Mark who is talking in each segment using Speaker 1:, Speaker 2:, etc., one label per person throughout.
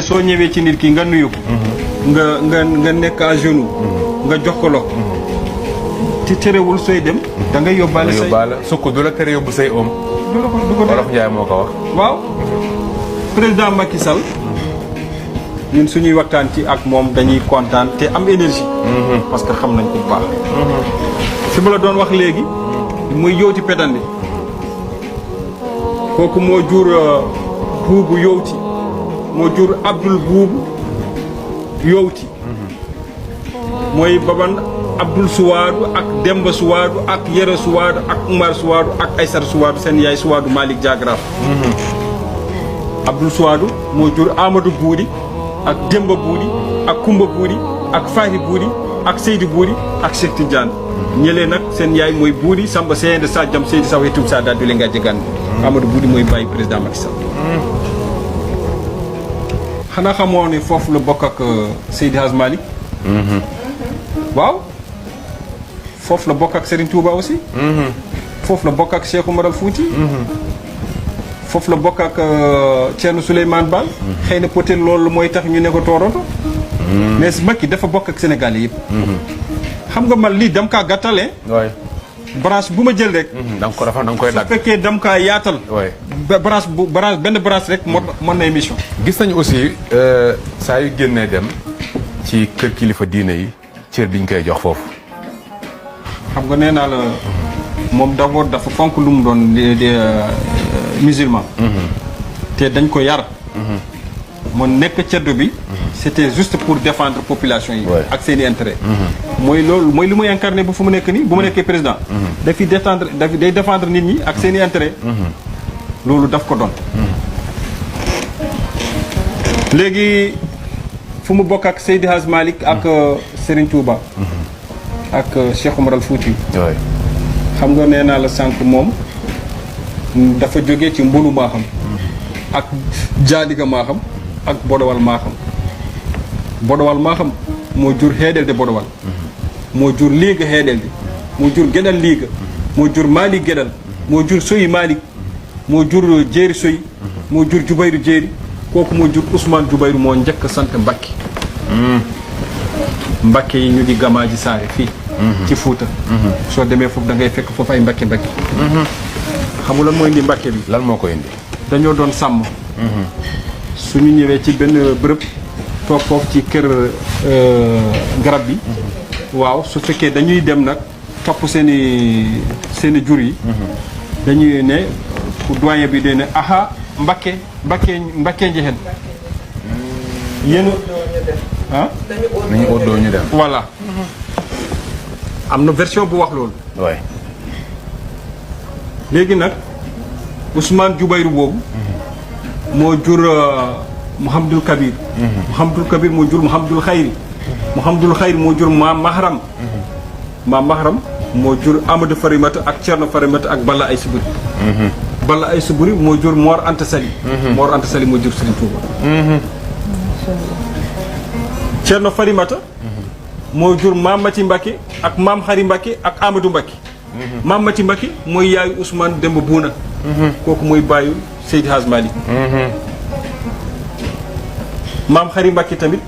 Speaker 1: soo ñëwee ci nit ki nga nuyu ko nga nekk à genoux nga jox ko loxo ci terewul sooy dem da ngay yóbbaale say
Speaker 2: sukk du la tere yóbbu say oom
Speaker 1: du ko
Speaker 2: Wolof Njaay moo ko wax
Speaker 1: waaw président Macky Sall ñun suñuy waxtaan ci ak moom dañuy kontaan te am énergie parce que xam nañ ko bu baax fi ma la doon wax léegi muy yowti pedandi kooku moo jur buubu yowti moo jur Abdul buubu yowti mooy baban Abdul Suwaadu ak Demba Suwaadu ak Yere Suwaadu ak Umar Suwaadu ak Aysar Suwaadu seen yaay Suwaadu Malick Diagraf Abdul Suwaadu moo jur Amadou Buudi ak Demba Buudi ak Kumba Buudi ak Fahri Buudi ak Seydi Buudi ak Cheikh Tidiane ñëlee nag seen yaay mooy Buudi Samba Seyende Sajjam Seydi Saw Tum Sa daal du leen nga jegaan Amadou Buudi mooy bàyyi président Macky Sall xanaa xamoo ne foofu la bokk ak Seydi Hadj Malick waaw foofu la bokk ak Serigne Touba aussi foofu la bokk ak Cheikh Oumar Al Fouti foofu la bokk ak Thierno Souleymane Baal xëy na peut-être loolu mooy tax ñu ne ko Toronto mais Macky dafa bokk ak Sénégal yëpp xam nga man lii dam kaa gàttalee branche bu ma jël rek
Speaker 2: da nga ko dafa da nga koy dagg
Speaker 1: su fekkee dam kaa yaatal branche benn branche rek mën na émission
Speaker 2: gis nañu aussi saa yu génnee dem ci kër kilifa diine yi cër biñ koy jox foofu
Speaker 1: xam nga nee naa la moom d'abord dafa fonk lu mu doon musulman te dañ ko yar moo nekk ceddo bi c'était juste pour défendre population yi ak seen i intérêt mooy loolu mooy li muy incarné bu fu mu nekk nii bu mu nekkee président dafiy day défendre nit ñi ak seen i intérêt loolu daf ko doon léegi fu mu bokk ak Seydi Hadj Malick ak Serigne Touba ak Cheikh Oumar Al Fouti xam nga nee naa la sànq moom dafa jógee ci mbulu maaxam ak jaadiga maaxam ak bodowal maaxam bodowal maaxam moo jur xeedel de bodowal moo jur liiga xeedel di moo jur gedal liiga moo jur maalik gedal moo jur soyi maalik moo jur jéeri soyi moo jur jubayru jéeri kooku moo jur Ousmane Jubayru moo njëkk sant Mbacke Mbacke yi ñu di Gamaaji Saare fii ci Fuuta soo demee foofu da ngay fekk foofu ay Mbacke xam nga lan mooy indi Mbacke bi
Speaker 2: lan moo ko indi
Speaker 1: dañoo doon sàmm suñu ñëwee ci benn bërëb toog foofu ci kër garab bi waaw su fekkee dañuy dem nag topp seeni jur yi dañuy ne doyen bi day ne aha Mbacke njexen yéen ah
Speaker 2: nañu oddoo ñu dem
Speaker 1: voilà am na version bu wax loolu
Speaker 2: waay
Speaker 1: léegi nag Ousmane Jubayru boobu moo jur Mouhamadul Kabir Mouhamadul Kabir moo jur Mouhamadul Xayri Mouhamadul Xayri moo jur Maam Mahram Maam Mahram moo jur Amadou Farimata ak Thierno Farimata ak Balla ay Suburi Balla ay Suburi moo jur Mor Anta Sali Mor Anta Sali moo jur Serigne Touba Thierno Farimata moo jur Maam Mati Mbacke ak Maam Xari Mbacke ak Amadou Mbacke Maam Mati Mbacke mooy yaayu Ousmane Demba Buuna kooku mooy bàyyu Seydi Hadj Malick Maam Xari Mbacke tamit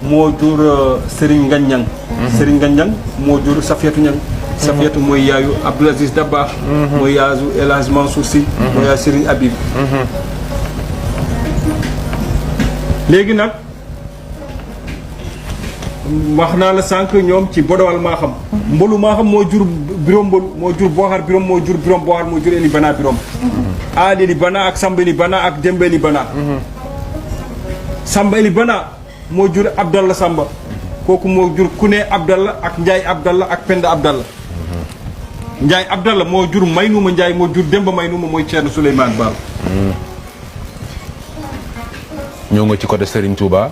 Speaker 1: moo jur Serigne Ngagne Niang Serigne Ngagne Niang moo jur Safiatou Niang Safiatou mooy yaayu Abdoul Aziz Dabakh mooy yaayu El Hadj Mansour Sy mooy yaayu Serigne Habib léegi nag wax naa la sànq ñoom ci bodowal maa xam mbolu maa xam moo jur birom mbolu moo jur booxar birom moo jur birom booxar moo jur eli bana birom aali eli bana ak samba eli bana ak demba eli bana samba eli bana moo jur abdallah samba kooku moo jur kune abdallah ak njaay abdallah ak penda abdallah njaay abdallah moo jur maynuma njaay moo jur demba maynuma mooy Thierno Souleymane Baal
Speaker 2: ñoo nga ci côté Serigne Touba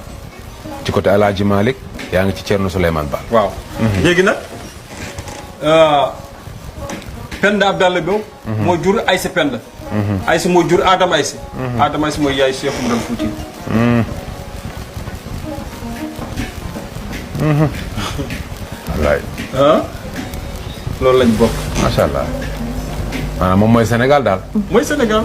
Speaker 2: ci côté El Hadj Malick yaa ngi ci Thierno Souleymane Baal
Speaker 1: waaw léegi nag Penda Abdallah boobu moo jur Aysa Penda Aysa moo jur Adama Aysa Adama Aysa mooy yaay Cheikh Oumar Al Fouti
Speaker 2: wallaay
Speaker 1: loolu lañ bokk
Speaker 2: macha allah maanaam moom mooy Sénégal daal
Speaker 1: mooy Sénégal